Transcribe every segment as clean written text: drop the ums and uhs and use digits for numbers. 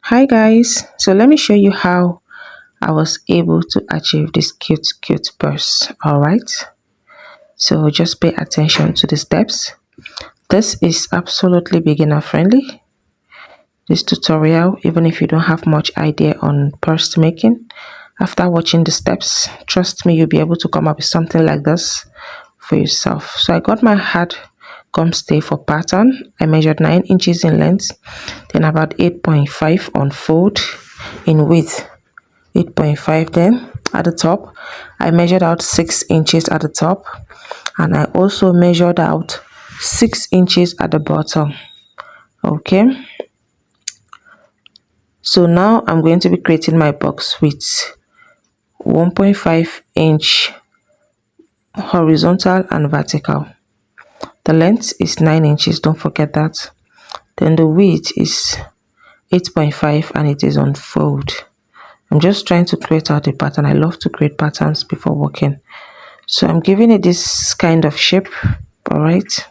Hi guys, so let me show you how I was able to achieve this cute purse. All right, so just pay attention to the steps. This is absolutely beginner friendly, this tutorial, even if you don't have much idea on purse making. After watching the steps, trust me, you'll be able to come up with something like this for yourself. So I got my hard gum stay for pattern. I measured 9 inches in length, then about 8.5 on fold, in width 8.5. Then at the top I measured out 6 inches at the top, and I also measured out 6 inches at the bottom. Okay, so now I'm going to be creating my box with 1.5 inch horizontal and vertical. The length is 9 inches, don't forget that. Then the width is 8.5 and it is on fold. I'm just trying to create out a pattern. I love to create patterns before working. So I'm giving it this kind of shape. All right,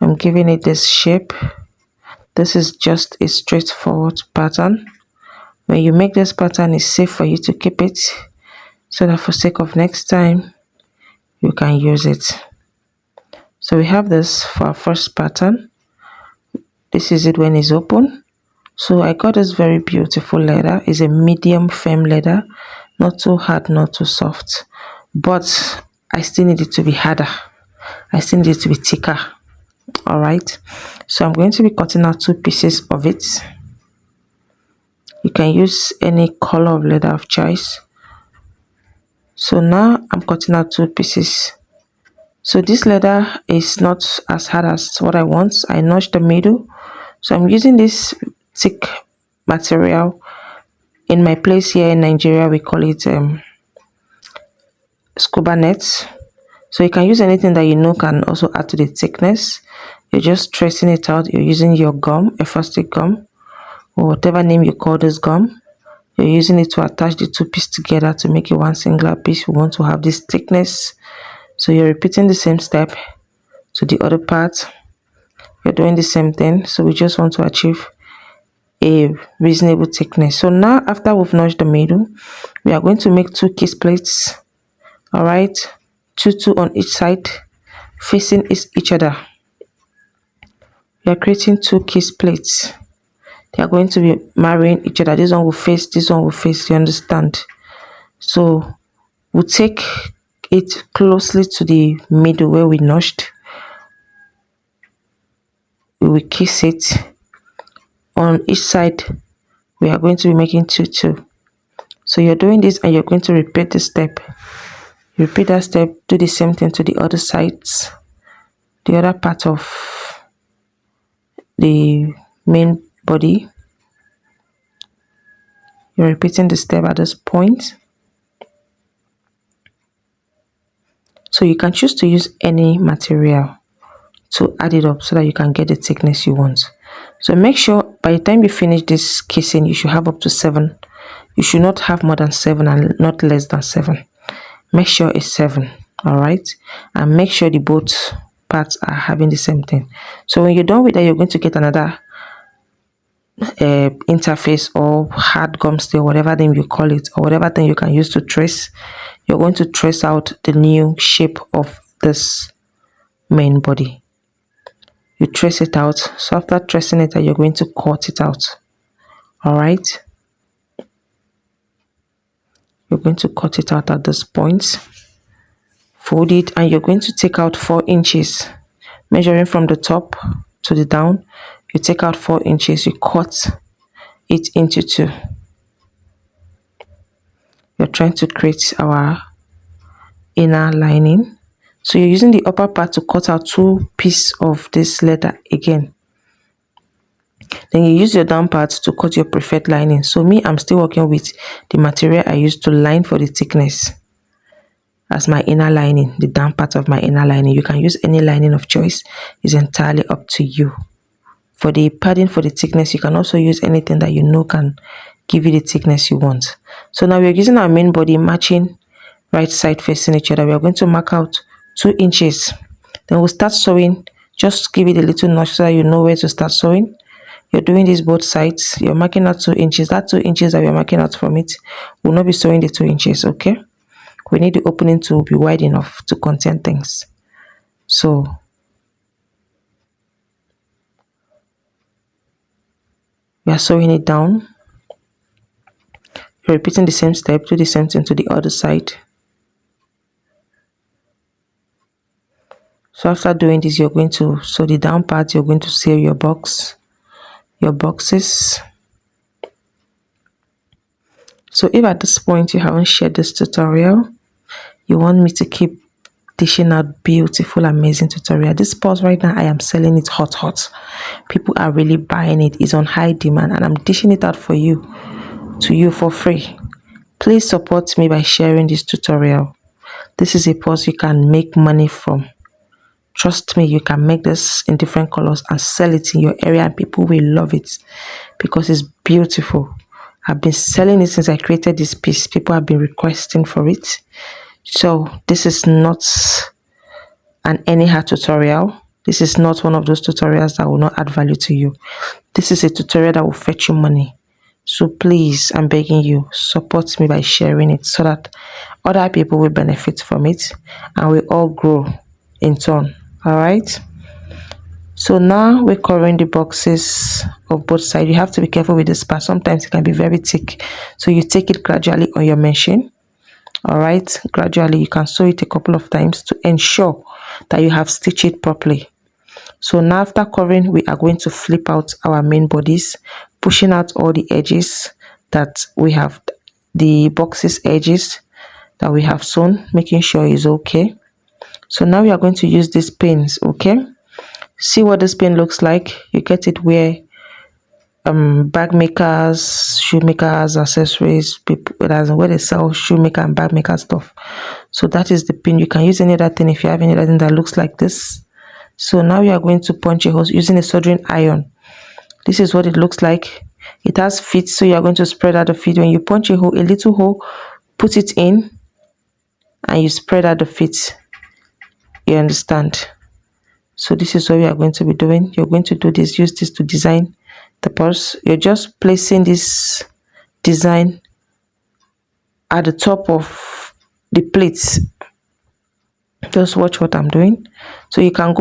I'm giving it this shape. This is just a straightforward pattern. When you make this pattern, it's safe for you to keep it so that for sake of next time you can use it. So we have this for our first pattern. This is it when it's open. So I got this very beautiful leather. It's a medium firm leather, not too hard, not too soft, but I still need it to be harder. I still need it to be thicker. All right, so I'm going to be cutting out 2 pieces of it. You can use any color of leather of choice. So now I'm cutting out 2 pieces. So this leather is not as hard as what I want. I notched the middle, so I'm using this thick material. In my place here in Nigeria, we call it scuba nets. So you can use anything that you know can also add to the thickness. You're just tracing it out. You're using your gum, a stick gum, or whatever name you call this gum. You're using it to attach the 2 pieces together to make it one singular piece. You want to have this thickness, so you're repeating the same step to the other part. You're doing the same thing. So we just want to achieve a reasonable thickness. So now after we've notched the middle, we are going to make 2 kiss plates. All right, two on each side, facing each other. We are creating 2 kiss plates. They are going to be marrying each other. This one will face, this one will face, you understand? So we'll take it closely to the middle where we notched. We will kiss it. On each side we are going to be making 2. So you're doing this and you're going to repeat the step. You repeat that step, do the same thing to the other sides, the other part of the main body. You're repeating the step at this point. So you can choose to use any material to add it up so that you can get the thickness you want. So make sure by the time you finish this kissing, you should have up to 7. You should not have more than 7 and not less than 7. Make sure it's 7. All right, and make sure the both parts are having the same thing. So when you're done with that, you're going to get another interface or hard gum stay, whatever name you call it, or whatever thing you can use to trace. You're going to trace out the new shape of this main body. You trace it out. So after tracing it out, you're going to cut it out. All right, you're going to cut it out at this point, fold it, and you're going to take out 4 inches, measuring from the top to the down. You take out 4 inches, you cut it into 2. You're trying to create our inner lining. So you're using the upper part to cut out 2 pieces of this leather again. Then you use your down part to cut your preferred lining. So me, I'm still working with the material I used to line for the thickness as my inner lining, the down part of my inner lining. You can use any lining of choice. It's entirely up to you. For the padding, for the thickness, you can also use anything that you know can give you the thickness you want. So now we're using our main body, matching right side facing each other. We are going to mark out 2 inches. Then we'll start sewing. Just give it a little notch so that you know where to start sewing. You're doing this both sides. You're marking out 2 inches. That 2 inches that we're marking out from it will not be sewing the 2 inches. Okay, we need the opening to be wide enough to contain things. So we are sewing it down. You're repeating the same step. Do the same thing to the other side. So after doing this, you're going to sew the down part. You're going to seal your boxes. So if at this point you haven't shared this tutorial, you want me to keep dishing out beautiful, amazing tutorial, this purse right now, I am selling it hot. People are really buying it. It's on high demand, and I'm dishing it out for you, to you, for free. Please support me by sharing this tutorial. This is a purse you can make money from. Trust me, you can make this in different colors and sell it in your area, and people will love it because it's beautiful. I've been selling it since I created this piece. People have been requesting for it. So this is not an anyhow tutorial. This is not one of those tutorials that will not add value to you. This is a tutorial that will fetch you money. So please, I'm begging you, support me by sharing it so that other people will benefit from it and we all grow in turn. All right. So now we're covering the boxes of both sides. You have to be careful with this part. Sometimes it can be very thick. So you take it gradually on your machine. All right. Gradually, you can sew it a couple of times to ensure that you have stitched it properly. So now after covering, we are going to flip out our main bodies, pushing out all the edges that we have, the boxes edges that we have sewn, making sure it's okay. So now we are going to use these pins. Okay. See what this pin looks like. You get it where bag makers, shoemakers, accessories, people that's where they sell shoemaker and bag maker stuff. So that is the pin. You can use any other thing if you have any other thing that looks like this. So now you are going to punch a hole using a soldering iron. This is what it looks like. It has feet, so you are going to spread out the feet. When you punch a hole, a little hole, put it in and you spread out the feet. You understand? So this is what we are going to be doing. You're going to do this, use this to design the purse. You're just placing this design at the top of the plates. Just watch what I'm doing. So you can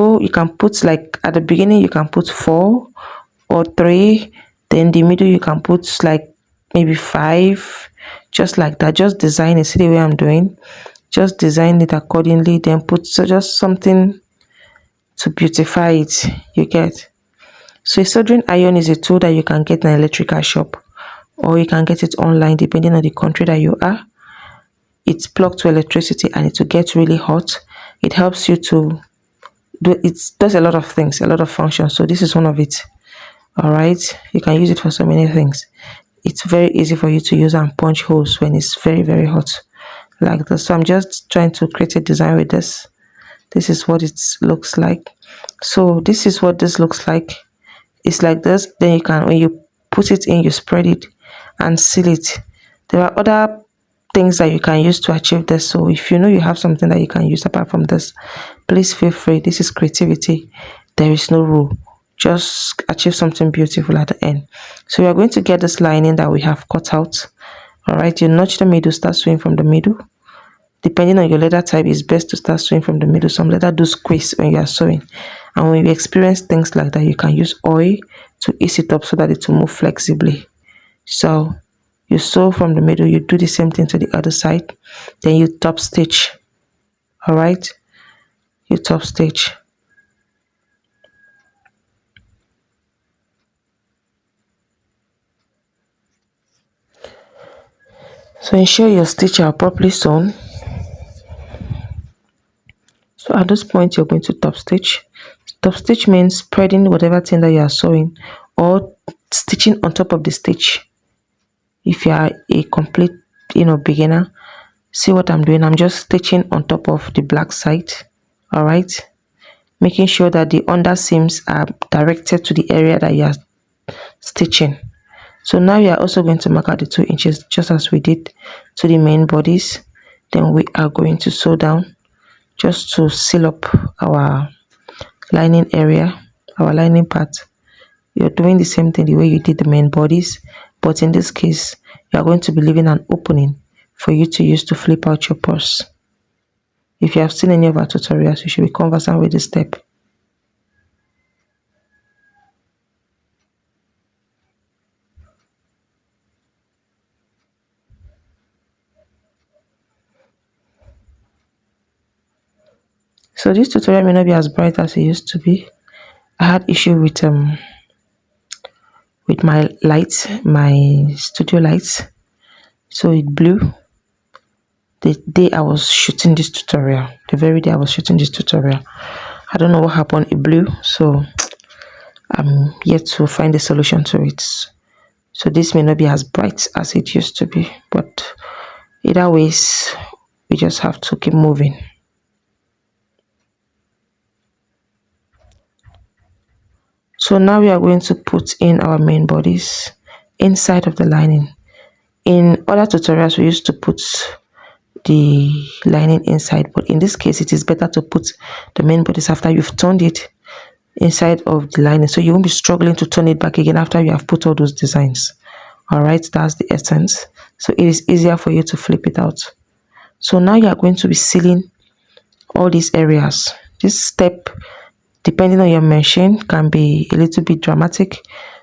put, like at the beginning you can put 4 or 3, then the middle you can put like maybe 5, just like that. Just design it. See the way I'm doing. Just design it accordingly, then put just something to beautify it. You get? So a soldering iron is a tool that you can get in an electrical shop, or you can get it online depending on the country that you are. It's plugged to electricity and it will get really hot. It helps you to do, it does a lot of things, a lot of functions. So this is one of it. All right, you can use it for so many things. It's very easy for you to use and punch holes when it's very hot like this. So I'm just trying to create a design with this. This is what it looks like. So this is what this looks like. It's like this. Then you can, when you put it in, you spread it and seal it. There are other things that you can use to achieve this. So if you know you have something that you can use apart from this, please feel free. This is creativity. There is no rule. Just achieve something beautiful at the end. So we are going to get this lining that we have cut out. All right, you notch the middle, start sewing from the middle. Depending on your leather type, it's best to start sewing from the middle. Some leather do squeeze when you are sewing, and when you experience things like that, you can use oil to ease it up so that it will move flexibly. So you sew from the middle, you do the same thing to the other side, then you top stitch. All right, you top stitch. So ensure your stitches are properly sewn. So at this point, you're going to top stitch. Top stitch means spreading whatever thing that you are sewing or stitching on top of the stitch. If you are a complete, beginner, see what I'm doing. I'm just stitching on top of the black side. All right, making sure that the under seams are directed to the area that you are stitching. So now we are also going to mark out the 2 inches just as we did to the main bodies. Then we are going to sew down just to seal up our lining area, our lining part. You're doing the same thing the way you did the main bodies, but in this case, you are going to be leaving an opening for you to use to flip out your purse. If you have seen any of our tutorials, you should be conversant with this step. So this tutorial may not be as bright as it used to be. I had issue with my lights, my studio lights. So it blew the day I was shooting this tutorial. The very day I was shooting this tutorial. I don't know what happened, it blew. So I'm yet to find a solution to it. So this may not be as bright as it used to be, but either ways, we just have to keep moving. So now we are going to put in our main bodies inside of the lining. In other tutorials, we used to put the lining inside, but in this case, it is better to put the main bodies after you've turned it inside of the lining, so you won't be struggling to turn it back again after you have put all those designs. All right, that's the essence. So it is easier for you to flip it out. So now you are going to be sealing all these areas. This step, depending on your machine, can be a little bit dramatic,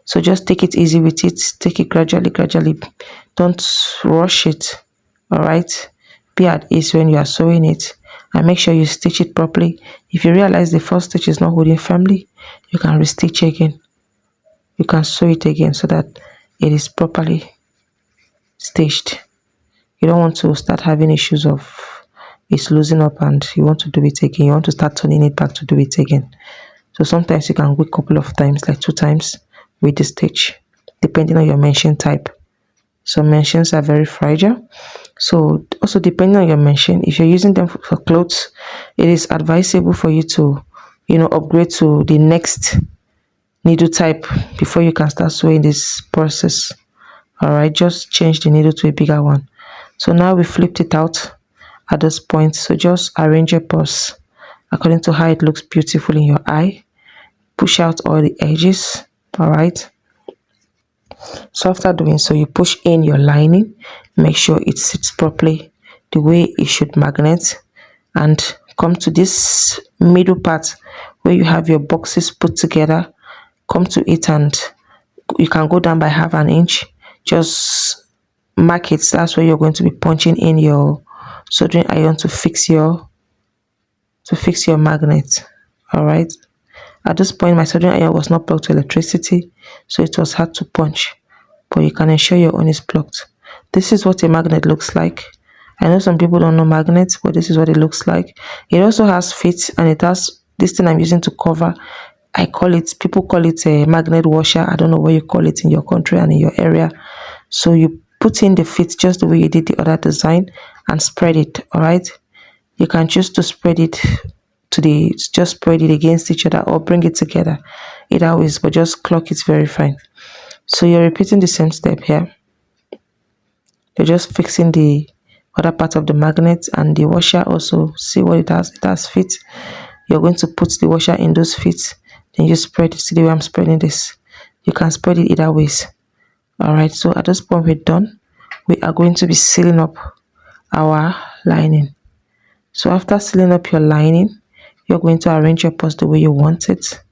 so just take it easy with it. Take it gradually. Don't rush it. All right, be at ease when you are sewing it, and make sure you stitch it properly. If you realize the first stitch is not holding firmly, you can restitch again. You can sew it again so that it is properly stitched. You don't want to start having issues of it's losing up and you want to do it again. You want to start turning it back to do it again. So sometimes you can go a couple of times, like 2 times with the stitch, depending on your machine type. Some machines are very fragile. So also depending on your machine, if you're using them for clothes, it is advisable for you to, upgrade to the next needle type before you can start sewing this process. All right, just change the needle to a bigger one. So now we flipped it out at this point. So just arrange your purse according to how it looks beautiful in your eye. Push out all the edges. All right. So after doing so, you push in your lining. Make sure it sits properly the way it should magnet, and come to this middle part where you have your boxes put together. Come to it and you can go down by half an inch. Just mark it. That's where you're going to be punching in your soldering iron to fix your magnet. All right, at this point my soldering iron was not plugged to electricity, so it was hard to punch, but you can ensure your own is plugged. This is what a magnet looks like. I know some people don't know magnets, but this is what it looks like. It also has feet, and it has this thing I'm using to cover. People call it a magnet washer. I don't know what you call it in your country and in your area. So you put in the feet just the way you did the other design and spread it. All right, you can choose to spread it just spread it against each other or bring it together, either ways, but just clock it very fine. So you're repeating the same step here. You're just fixing the other part of the magnet and the washer. Also see what it has feet. You're going to put the washer in those feet, then you spread it. See the way I'm spreading this. You can spread it either ways. All right, so at this point we're done. We are going to be sealing up our lining. So after sealing up your lining, you're going to arrange your purse the way you want it.